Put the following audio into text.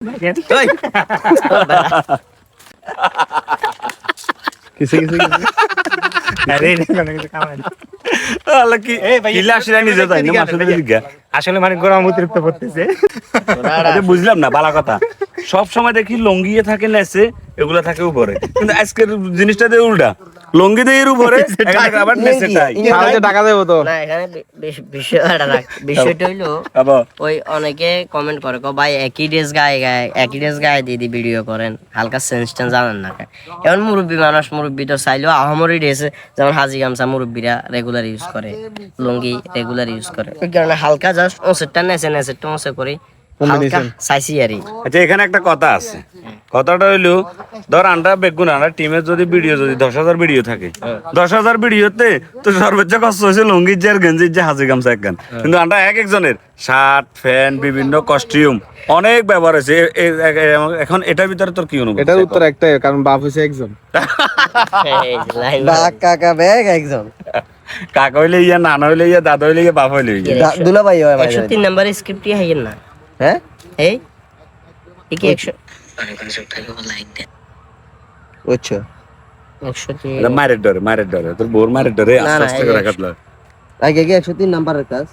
ওই কিছু কিছু আল্লাহ কি কিলা আসলে নিজে তাই না আসলে লিগা আসলে মানে গরম অতিরিক্ত পড়তেছে। আরে বুঝলাম না বালা কথা সব সময় দেখি লঙ্গিয়ে থাকে নেছে এগুলা থাকে উপরে কিন্তু আজকের জিনিসটা দিয়ে উল্টা লঙ্গি দিয়ে এর উপরে এখানে আবার নেছে টাই সাহায্যে টাকা দেবো তো। না এখানে বিষয়টা হইলো আবার ওই অনেকে কমেন্ট করে ভাই একই ড্রেস গায়ে দিয়ে ভিডিও করেন, হালকা সেন্স টেন্স জানেন না কেন? এখন মুরব্বী মানুষ, মুরব্বী তো চাইলেও আহমরি ড্রেস যেমন হাজি গামছা মুরব্বীরা রেগুলার ইউজ করে, লুঙ্গি রেগুলার ইউজ করে, ওই কারণে হালকা জাস্ট ওসেরটা নেচে ওসে করি হালকা চাইছি আর আচ্ছা এখানে একটা কথা আছে কথাটা হইলো ধর আমরা বেগুন আমরা টিমের যদি ভিডিও যদি 10,000 ভিডিও থাকে 10,000 ভিডিওতে তো সর্বোচ্চ কষ্ট হয়েছে লুঙ্গির যে আর গেঞ্জির যে হাজি গামছা একখান কিন্তু আমরা এক একজনের শার্ট ফ্যান বিভিন্ন কস্টিউম অনেক ব্যবহার হয়েছে এখন এটার ভিতরে তোর কি অনুভূতি? এটার উত্তর একটাই, কারণ বাপ হয়েছে একজন। বাঘ কাকা ব্যাগ একজন, কাকা হইলে ইয়া নানা হইলে ইয়া দাদা হইলে ইয়া বাপ হইলে ইয়া দুলাভাই হয় ভাই। 103 নাম্বারের স্ক্রিপ্ট হাইয়েন না হ্যাঁ এই কি 100 বুঝছো 103 মারের ডরে তোর বোর মারের ডরে আস্তে আস্তে করে রাখাত আগে 103 নাম্বারের কাজ